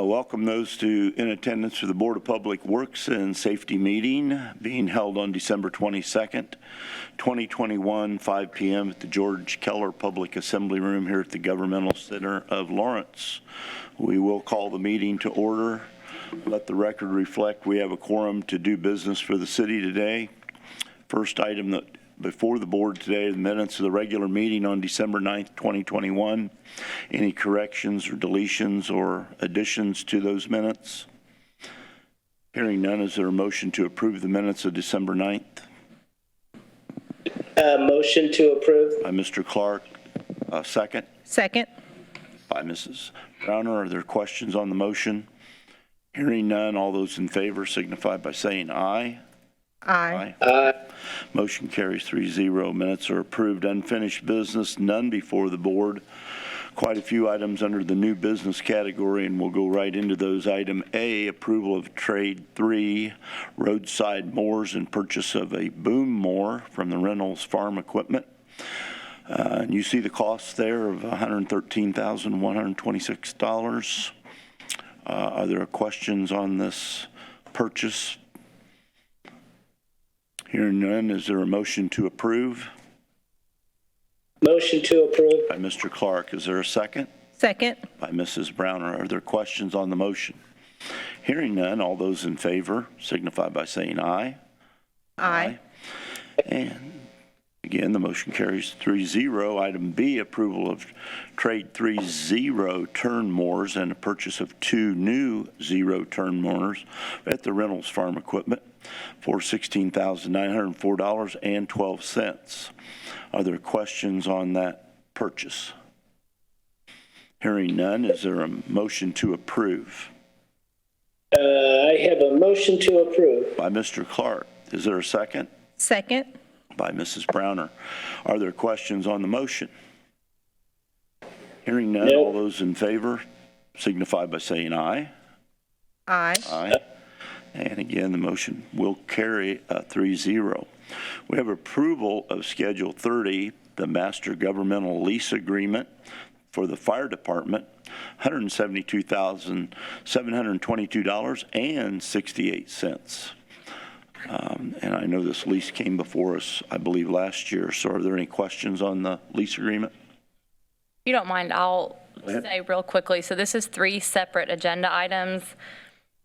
Welcome those in attendance for the Board of Public Works and Safety meeting being held on December 22nd, 2021, 5 p.m. at the George Keller Public Assembly Room here at the Governmental Center of Lawrence. We will call the meeting to order. Let the record reflect we have a quorum to do business for the city today. First item that before the board today, the minutes of the regular meeting on December 9th, 2021. Any corrections or deletions or additions to those minutes? Hearing none, is there a motion to approve the minutes of December 9th? Motion to approve. By Mr. Clark. Second? Second. By Mrs. Browner. Are there questions on the motion? Hearing none, all those in favor signify by saying aye. Aye. Aye. Motion carries 3-0. Minutes are approved. Unfinished business, none before the board. Quite a few items under the new business category, and we'll go right into those. Item A, approval of Trade 3 roadside mowers and purchase of a boom mower from the Reynolds Farm Equipment. And you see the cost there of $113,126. Are there questions on this purchase? Hearing none, is there a motion to approve? Motion to approve. By Mr. Clark. Is there a second? Second. By Mrs. Browner. Are there questions on the motion? Hearing none, all those in favor signify by saying aye. Aye. And again, the motion carries 3-0. Item B, approval of Trade 3 zero-turn mowers and a purchase of 2 new zero-turn mowers at the Reynolds Farm Equipment for $16,904.12. Are there questions on that purchase? Hearing none, is there a motion to approve? I have a motion to approve. By Mr. Clark. Is there a second? Second. By Mrs. Browner. Are there questions on the motion? Hearing none, all those in favor signify by saying aye. Aye. Aye. And again, the motion will carry 3-0. We have approval of Schedule 30, the Master Governmental Lease Agreement for the Fire Department, $172,722.68. And I know this lease came before us, I believe, last year. So are there any questions on the lease agreement? If you don't mind, I'll say real quickly. So this is 3 separate agenda items.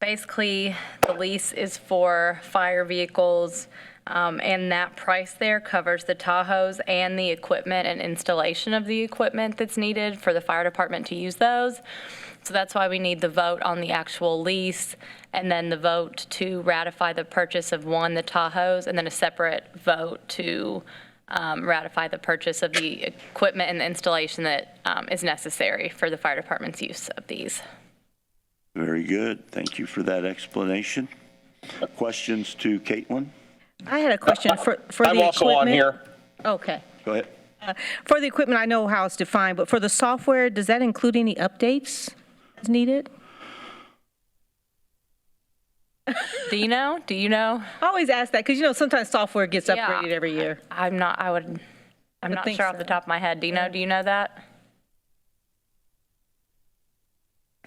Basically, the lease is for fire vehicles, and that price there covers the Tahoes and the equipment and installation of the equipment that's needed for the fire department to use those. So that's why we need the vote on the actual lease, and then the vote to ratify the purchase of the Tahoes, and then a separate vote to ratify the purchase of the equipment and the installation that is necessary for the fire department's use of these. Very good. Thank you for that explanation. Questions to Caitlin? I had a question for the equipment. I'm also on here. Okay. Go ahead. For the equipment, I know how it's defined, but for the software, does that include any updates as needed? Do you know? I always ask that because, sometimes software gets upgraded every year. I'm not sure off the top of my head. Do you know that?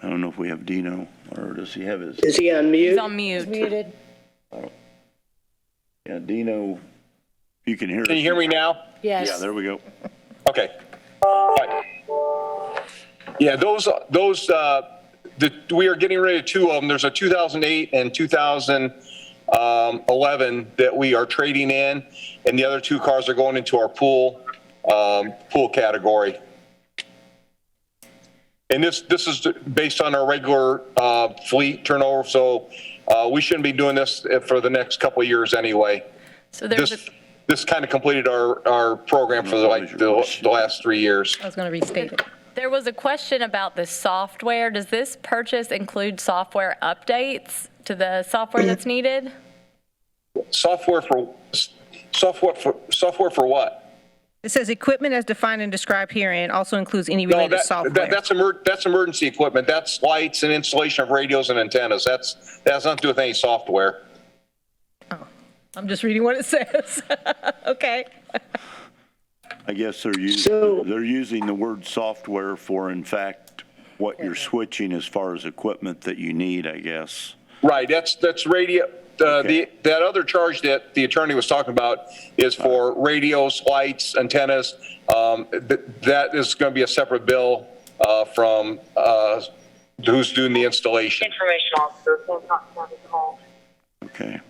I don't know if we have Dino, or does he have his? Is he on mute? He's on mute. It's muted. Yeah, Dino, you can hear us. Can you hear me now? Yes. Yeah, there we go. Okay. All right. Yeah, we are getting rid of 2 of them. There's a 2008 and 2011 that we are trading in, and the other 2 cars are going into our pool category. And this is based on our regular fleet turnover, so we shouldn't be doing this for the next couple of years anyway. So this kind of completed our program for the last 3 years. I was going to restate it. There was a question about the software. Does this purchase include software updates to the software that's needed? Software for what? It says equipment as defined and described herein also includes any related software. That's emergency equipment. That's lights and installation of radios and antennas. That has nothing to do with any software. Oh, I'm just reading what it says. Okay. I guess they're using the word software for, in fact, what you're switching as far as equipment that you need, I guess. Right, that's radio, Okay. that other charge that the attorney was talking about is for radios, lights, antennas. That is going to be a separate bill from who's doing the installation. Information officer, so it's not county call. Okay.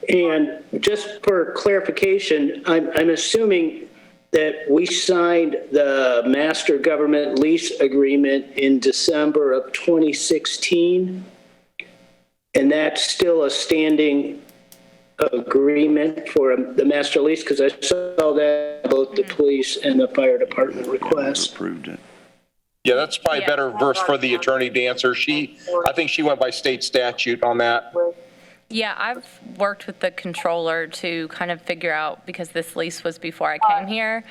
And just for clarification, I'm assuming that we signed the master government lease agreement in December of 2016, and that's still a standing agreement for the master lease, because I saw that both the police and the fire department requests. Approved it. Yeah, that's probably Yeah. better verse for the attorney to answer. I think she went by state statute on that. Yeah, I've worked with the controller to kind of figure out, because this lease was before I came here.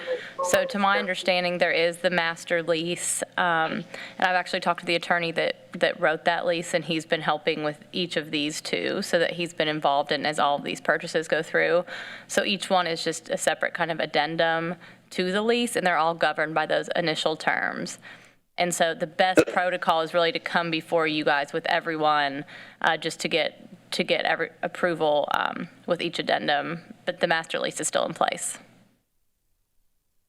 So to my understanding, there is the master lease. And I've actually talked to the attorney that wrote that lease, and he's been helping with each of these two, so that he's been involved in as all of these purchases go through. So each one is just a separate kind of addendum to the lease, and they're all governed by those initial terms. And so the best protocol is really to come before you guys with everyone, just to get every approval with each addendum, but the master lease is still in place.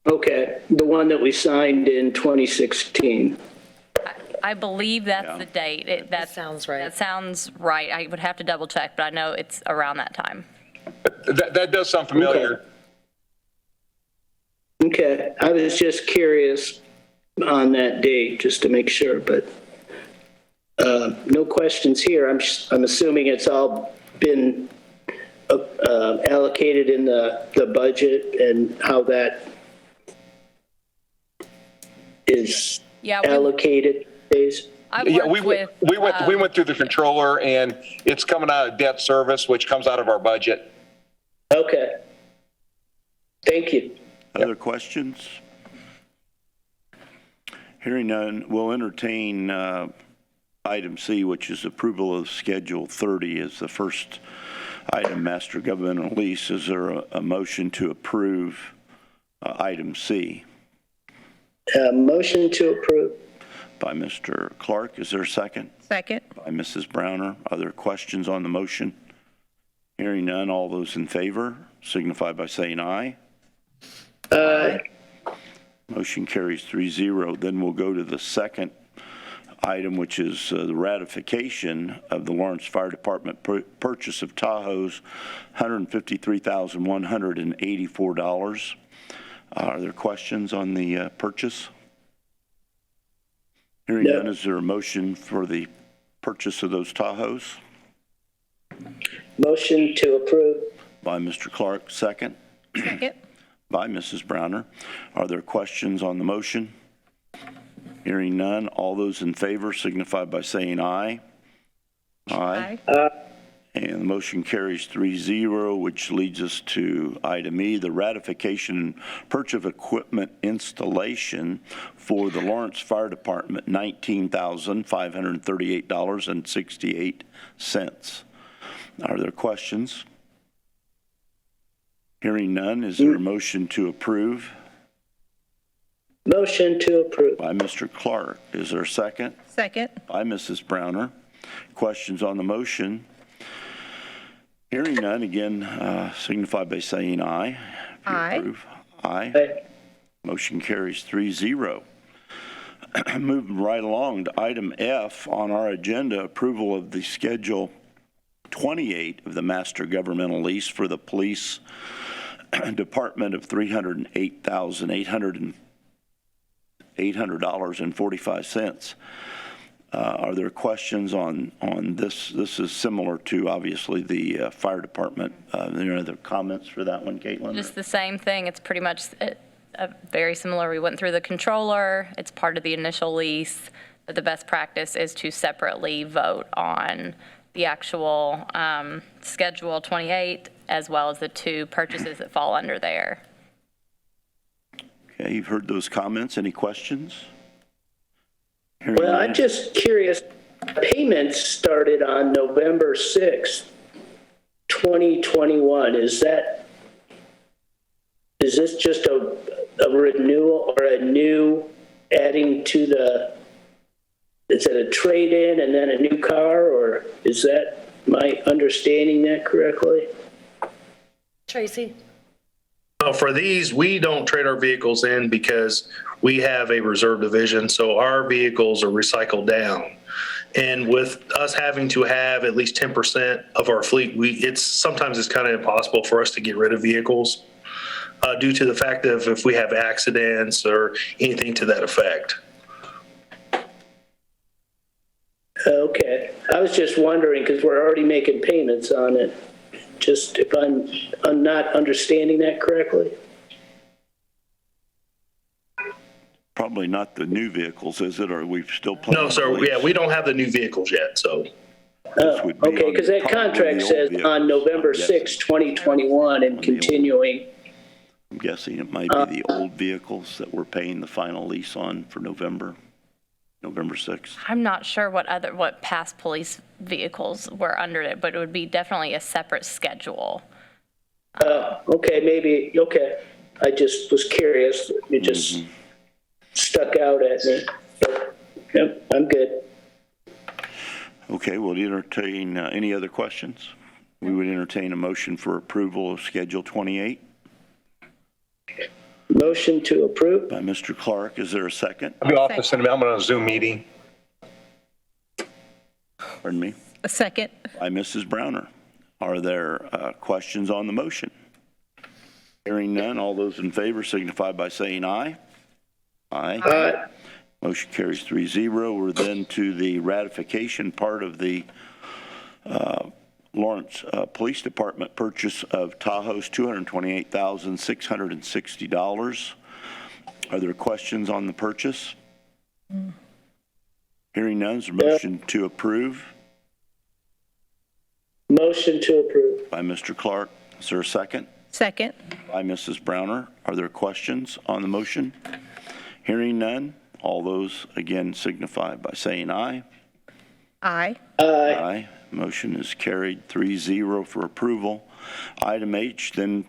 Okay, the one that we signed in 2016. I believe that's Yeah. the date. That sounds right. That sounds right. I would have to double check, but I know it's around that time. That does sound familiar. Okay, I was just curious on that date, just to make sure, but no questions here. I'm assuming it's all been allocated in the budget, and how that is allocated, days. I Yeah, worked with. we went through the controller, and it's coming out of debt service, which comes out of our budget. Okay. Thank you. Other questions? Hearing none, we'll entertain item C, which is approval of Schedule 30 as the first item, master governmental lease. Is there a motion to approve item C? Motion to approve. By Mr. Clark. Is there a second? Second. By Mrs. Browner. Other questions on the motion? Hearing none, all those in favor signify by saying aye. Aye. Motion carries 3-0. Then we'll go to the second item, which is the ratification of the Lawrence Fire Department purchase of Tahoes, $153,184. Are there questions on the purchase? Hearing none, is there a motion for the purchase of those Tahoes? Motion to approve. By Mr. Clark, second. Second. By Mrs. Browner. Are there questions on the motion? Hearing none, all those in favor signify by saying aye. Aye. And the motion carries 3-0, which leads us to item E, the ratification and purchase of equipment installation for the Lawrence Fire Department, $19,538.68. Are there questions? Hearing none, is there a motion to approve? Motion to approve. By Mr. Clark. Is there a second? Second. By Mrs. Browner. Questions on the motion? Hearing none, again, signify by saying aye. If you Aye. approve. Aye. Aye. Motion carries 3-0. Moving right along to item F on our agenda, approval of the Schedule 28 of the Master Governmental Lease for the Police Department of $308,800.45. Are there questions on this? This is similar to, obviously, the fire department. Are there other comments for that one, Caitlin? Just the same thing. It's pretty much very similar. We went through the controller. It's part of the initial lease, but the best practice is to separately vote on the actual Schedule 28, as well as the two purchases that fall under there. Okay, you've heard those comments. Any questions? Hearing Well, none. I'm just curious, payments started on November 6th, 2021. Is this just a renewal or a new adding to the is it a trade-in and then a new car, or is that, am I understanding that correctly? Tracy? For these, we don't trade our vehicles in because we have a reserve division, so our vehicles are recycled down. And with us having to have at least 10% of our fleet, sometimes it's kind of impossible for us to get rid of vehicles due to the fact of if we have accidents or anything to that effect. Okay, I was just wondering, because we're already making payments on it, just if I'm not understanding that correctly. Probably not the new vehicles, is it? Or are we still playing? No, sir, yeah, we don't have the new vehicles yet, so. This would be Okay, on because that probably contract the old says vehicles, on November I'm guessing. 6, 2021, and continuing. I'm guessing it might be the old vehicles that we're paying the final lease on for November 6th. I'm not sure what past police vehicles were under it, but it would be definitely a separate schedule. Okay, maybe, okay. I just was curious. It just stuck out at me. But, yep, I'm good. Okay, we'll entertain any other questions? We would entertain a motion for approval of Schedule 28 Motion to approve. by Mr. Clark. Is there a second? I'll be off this, and I'm on a Zoom meeting. Pardon me? A second. By Mrs. Browner. Are there questions on the motion? Hearing none, all those in favor signify by saying aye. Aye. Motion carries 3-0. We're then to the ratification part of the Lawrence Police Department purchase of Tahoe's $228,660. Are there questions on the purchase? Hearing none, is there a motion to approve Motion to approve. by Mr. Clark? Is there a second? Second. By Mrs. Browner. Are there questions on the motion? Hearing none, all those again signify by saying aye. Aye. Aye. Motion is carried 3-0 for approval. Item H then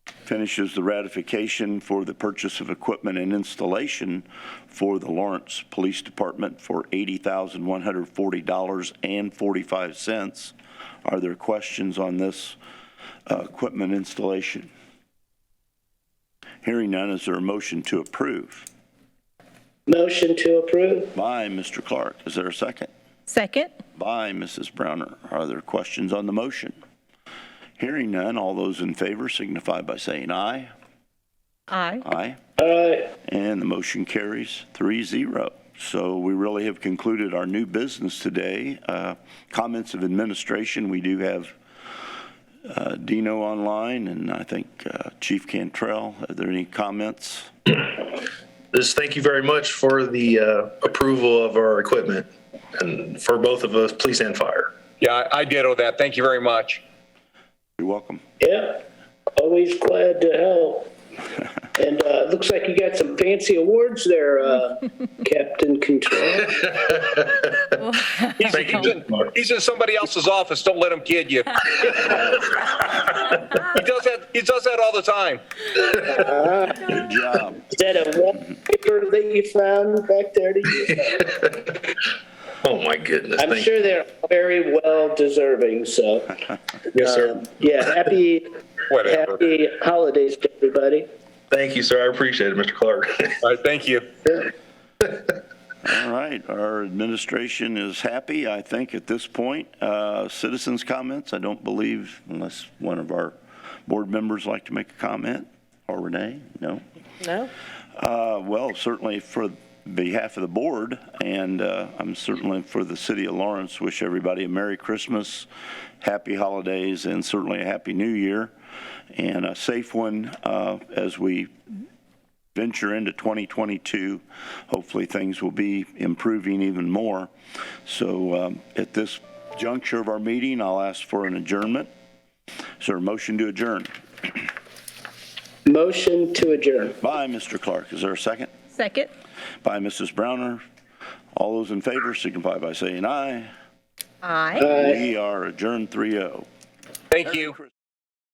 finishes the ratification for the purchase of equipment and installation for the Lawrence Police Department for $80,140.45. Are there questions on this equipment installation? Hearing none, is there a motion to approve? Motion to approve. By Mr. Clark. Is there a second? Second. By Mrs. Browner. Are there questions on the motion? Hearing none, all those in favor signify by saying aye. Aye. Aye. Aye. And the motion carries 3-0. So we really have concluded our new business today. Comments of administration, we do have Dino online, and I think Chief Cantrell. Are there any comments? Just thank you very much for the approval of our equipment and for both of us, police and fire. Yeah, I ditto that. Thank you very much. You're welcome. Yeah, always glad to help. And looks like you got some fancy awards there, Captain Control. He's in somebody else's office. Don't let him kid you. He does that all the time. Good job. Is that a wallpaper that you found back there to use? Oh, my goodness. I'm sure they're very well deserving, so. Yes, sir. Yeah, happy holidays to everybody. Thank you, sir. I appreciate it, Mr. Clark. All right, thank you. All right, our administration is happy, I think, at this point. Citizens' comments, I don't believe, unless one of our board members like to make a comment, or Renee, no? No? Well, certainly for behalf of the board, and I'm certainly for the city of Lawrence, wish everybody a Merry Christmas, happy holidays, and certainly a Happy New Year, and a safe one as we venture into 2022. Hopefully things will be improving even more. So at this juncture of our meeting, I'll ask for an adjournment. Is there a motion to adjourn? Motion to adjourn. By Mr. Clark. Is there a second? Second. By Mrs. Browner. All those in favor signify by saying aye. Aye. We are adjourned 3-0. Thank you.